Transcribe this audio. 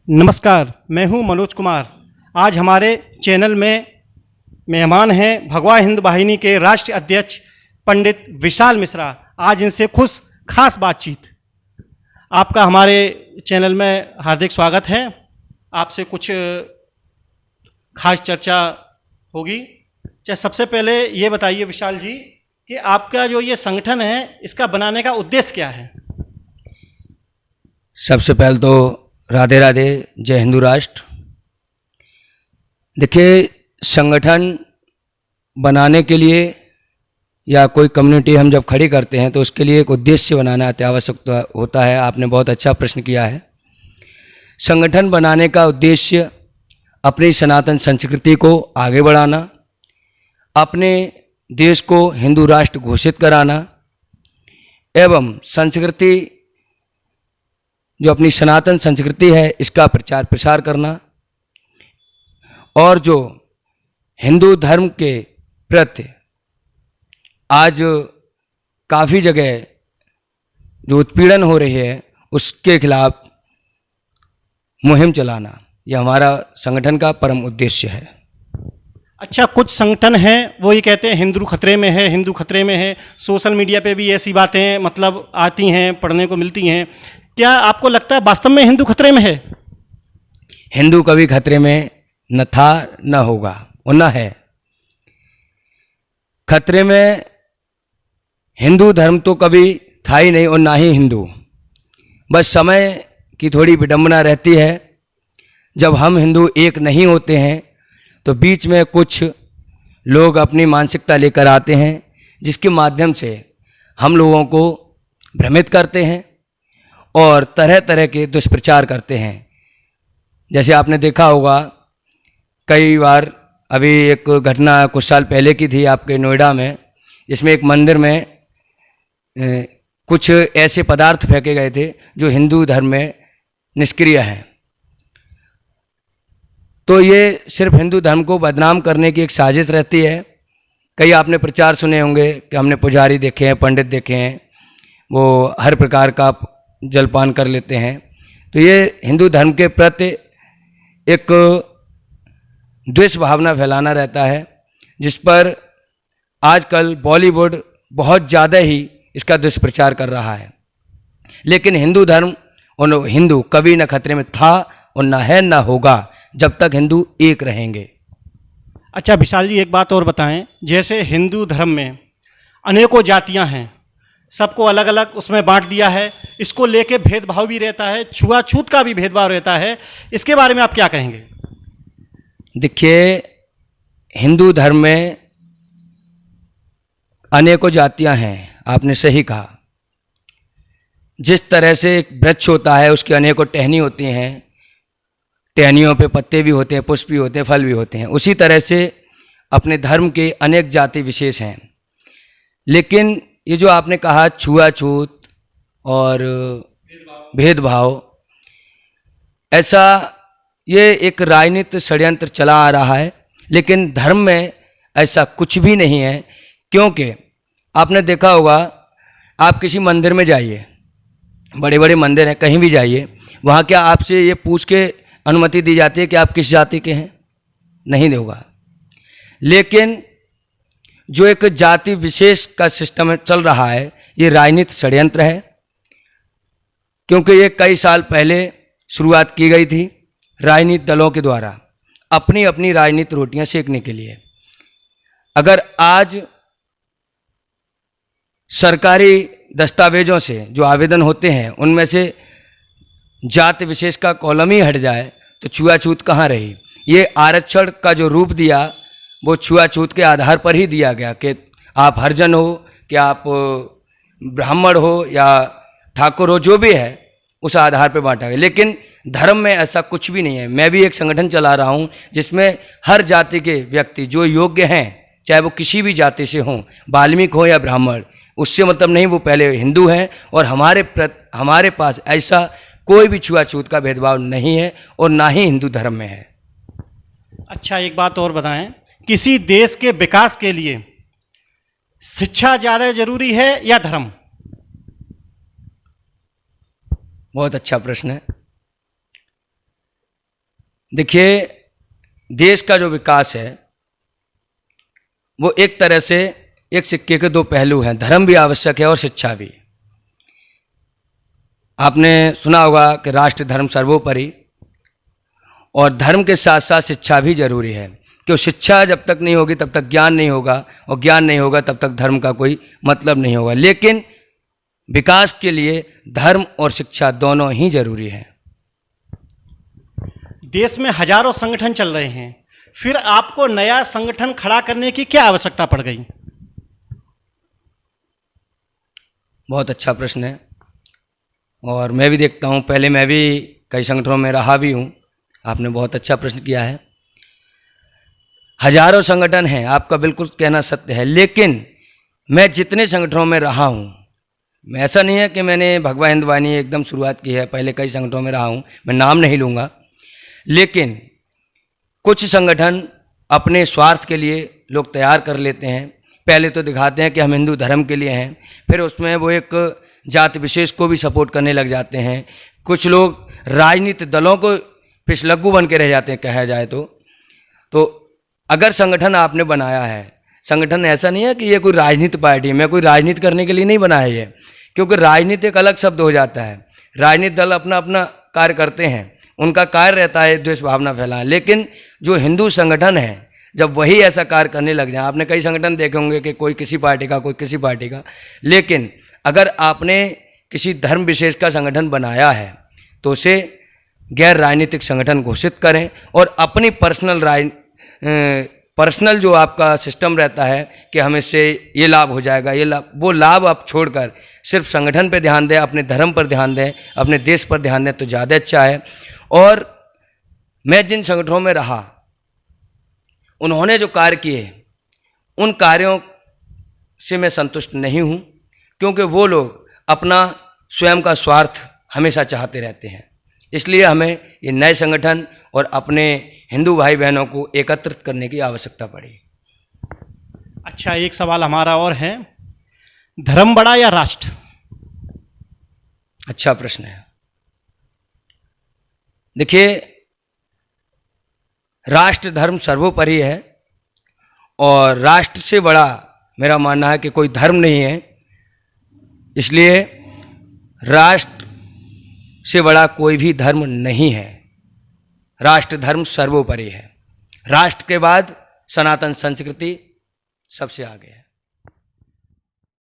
नमस्कार, मैं हूं मनोज कुमार। आज हमारे चैनल में मेहमान हैं भगवा हिंद वाहिनी के राष्ट्रीय अध्यक्ष पंडित विशाल मिश्रा। आज इनसे कुछ खास बातचीत। आपका हमारे चैनल में हार्दिक स्वागत है। आपसे कुछ खास चर्चा होगी। सबसे पहले ये बताइए विशाल जी कि आपका जो ये संगठन है इसका बनाने का उद्देश्य क्या है? सबसे पहले तो राधे राधे, जय हिंदू राष्ट्र। देखिए, संगठन बनाने के लिए या कोई कम्युनिटी हम जब खड़ी करते हैं तो उसके लिए एक उद्देश्य बनाना अत्यावश्यक होता है। आपने बहुत अच्छा प्रश्न किया है। संगठन बनाने का उद्देश्य अपनी सनातन संस्कृति को आगे बढ़ाना, अपने देश को हिंदू राष्ट्र घोषित कराना एवं संस्कृति जो अपनी सनातन संस्कृति है इसका प्रचार प्रसार करना और जो हिंदू धर्म के प्रति आज काफ़ी जगह जो उत्पीड़न हो रही है उसके खिलाफ मुहिम चलाना, यह हमारा संगठन का परम उद्देश्य है। अच्छा, कुछ संगठन हैं वो ये कहते हैं हिंदू खतरे में है, हिंदू खतरे में है। सोशल मीडिया पे भी ऐसी बातें मतलब आती हैं, पढ़ने को मिलती हैं। क्या आपको लगता है वास्तव में हिंदू खतरे में है? हिंदू कभी खतरे में न था, न होगा और न है। खतरे में हिंदू धर्म तो कभी था ही नहीं और ना ही हिंदू। बस समय की थोड़ी विडंबना रहती है। जब हम हिंदू एक नहीं होते हैं तो बीच में कुछ लोग अपनी मानसिकता लेकर आते हैं जिसके माध्यम से हम लोगों को भ्रमित करते हैं और तरह तरह के दुष्प्रचार करते हैं। जैसे आपने देखा होगा कई बार, अभी एक घटना कुछ साल पहले की थी आपके नोएडा में, जिसमें एक मंदिर में कुछ ऐसे पदार्थ फेंके गए थे जो हिंदू धर्म में निष्क्रिय हैं। तो ये सिर्फ हिंदू धर्म को बदनाम करने की एक साजिश रहती है। कई आपने प्रचार सुने होंगे कि हमने पुजारी देखे हैं, पंडित देखे हैं, वो हर प्रकार का जलपान कर लेते हैं। तो ये हिंदू धर्म के प्रति एक द्वेष भावना फैलाना रहता है, जिस पर आजकल बॉलीवुड बहुत ज़्यादा ही इसका दुष्प्रचार कर रहा है। लेकिन हिंदू धर्म और हिंदू कभी न खतरे में था और न है न होगा जब तक हिंदू एक रहेंगे। अच्छा विशाल जी, एक बात और बताएं। जैसे हिंदू धर्म में अनेकों जातियां हैं, सबको अलग अलग उसमें बांट दिया है। इसको लेके भेदभाव भी रहता है, छुआछूत का भी भेदभाव रहता है। इसके बारे में आप क्या कहेंगे? देखिए, हिंदू धर्म में अनेकों जातियां हैं, आपने सही कहा। जिस तरह से एक वृक्ष होता है उसकी अनेकों टहनी होती हैं, टहनियों पे पत्ते भी होते हैं, पुष्प भी होते हैं, फल भी होते हैं, उसी तरह से अपने धर्म के अनेक जाति विशेष हैं। लेकिन ये जो आपने कहा छुआछूत और भेदभाव, ऐसा ये एक राजनीतिक षड्यंत्र चला आ रहा है। लेकिन धर्म में ऐसा कुछ भी नहीं है, क्योंकि आपने देखा होगा, आप किसी मंदिर में जाइए, बड़े बड़े मंदिर हैं, कहीं भी जाइए, वहाँ क्या आपसे ये पूछ के अनुमति दी जाती है कि आप किस जाति के हैं? नहीं होगा। लेकिन जो एक जाति विशेष का सिस्टम चल रहा है, ये राजनीतिक षड्यंत्र है। क्योंकि ये कई साल पहले शुरुआत की गई थी राजनीतिक दलों के द्वारा अपनी अपनी राजनीतिक रोटियां सेकने के लिए। अगर आज सरकारी दस्तावेजों से जो आवेदन होते हैं उनमें से जाति विशेष का कॉलम ही हट जाए तो छुआछूत कहाँ रही? ये आरक्षण का जो रूप दिया वो छुआछूत के आधार पर ही दिया गया कि आप हरिजन हो, कि आप ब्राह्मण हो या ठाकुर हो, जो भी है उस आधार पर बांटा गया। लेकिन धर्म में ऐसा कुछ भी नहीं है। मैं भी एक संगठन चला रहा हूँ जिसमें हर जाति के व्यक्ति जो योग्य हैं, चाहे वो किसी भी जाति से हों, वाल्मीकि हो या ब्राह्मण, उससे मतलब नहीं, वो पहले हिंदू हैं और हमारे पास ऐसा कोई भी छुआछूत का भेदभाव नहीं है और ना ही हिंदू धर्म में है। अच्छा, एक बात और बताएं, किसी देश के विकास के लिए शिक्षा ज़्यादा जरूरी है या धर्म? बहुत अच्छा प्रश्न है। देखिए, देश का जो विकास है वो एक तरह से एक सिक्के के दो पहलू हैं। धर्म भी आवश्यक है और शिक्षा भी। आपने सुना होगा कि राष्ट्र धर्म सर्वोपरि, और धर्म के साथ साथ शिक्षा भी जरूरी है, क्योंकि शिक्षा जब तक नहीं होगी तब तक ज्ञान नहीं होगा, और ज्ञान नहीं होगा तब तक धर्म का कोई मतलब नहीं होगा। लेकिन विकास के लिए धर्म और शिक्षा दोनों ही जरूरी है। देश में हजारों संगठन चल रहे हैं, फिर आपको नया संगठन खड़ा करने की क्या आवश्यकता पड़ गई? बहुत अच्छा प्रश्न है, और मैं भी देखता हूँ, पहले मैं भी कई संगठनों में रहा भी हूँ। आपने बहुत अच्छा प्रश्न किया है। हजारों संगठन हैं, आपका बिल्कुल कहना सत्य है, लेकिन मैं जितने संगठनों में रहा हूँ, मैं ऐसा नहीं है कि मैंने भगवा हिंद वाहिनी एकदम शुरुआत की है, पहले कई संगठनों में रहा हूँ, मैं नाम नहीं लूँगा। लेकिन कुछ संगठन अपने स्वार्थ के लिए लोग तैयार कर लेते हैं। पहले तो दिखाते हैं कि हम हिंदू धर्म के लिए हैं, फिर उसमें वो एक जाति विशेष को भी सपोर्ट करने लग जाते हैं। कुछ लोग राजनीतिक दलों को पिछलग्गू बन के रह जाते हैं, कहा जाए तो अगर संगठन आपने बनाया है, संगठन ऐसा नहीं है कि ये कोई राजनीतिक पार्टी है, मैं कोई राजनीति करने के लिए नहीं बनाया ये, क्योंकि राजनीति एक अलग शब्द हो जाता है। राजनीतिक दल अपना अपना कार्य करते हैं, उनका कार्य रहता है द्वेष भावना फैलाना। लेकिन जो हिंदू संगठन है, जब वही ऐसा कार्य करने लग जाए, आपने कई संगठन देखे होंगे कि कोई किसी पार्टी का, कोई किसी पार्टी का, लेकिन अगर आपने किसी धर्म विशेष का संगठन बनाया है तो उसे गैर राजनीतिक संगठन घोषित करें, और अपनी पर्सनल जो आपका सिस्टम रहता है कि हमें इससे ये लाभ हो जाएगा, ये लाभ, वो लाभ आप छोड़कर सिर्फ संगठन पर ध्यान दें, अपने धर्म पर ध्यान दें, अपने देश पर ध्यान दें, तो ज़्यादा अच्छा है। और मैं जिन संगठनों में रहा, उन्होंने जो कार्य किए, उन कार्यों से मैं संतुष्ट नहीं हूँ, क्योंकि वो लोग अपना स्वयं का स्वार्थ हमेशा चाहते रहते हैं। इसलिए हमें ये नए संगठन और अपने हिंदू भाई बहनों को एकत्रित करने की आवश्यकता पड़ी। अच्छा, एक सवाल हमारा और है, धर्म बड़ा या राष्ट्र? अच्छा प्रश्न है। देखिए, राष्ट्र धर्म सर्वोपरि है, और राष्ट्र से बड़ा मेरा मानना है कि कोई धर्म नहीं है। इसलिए राष्ट्र से बड़ा कोई भी धर्म नहीं है। राष्ट्र धर्म सर्वोपरि है। राष्ट्र के बाद सनातन संस्कृति सबसे आगे है।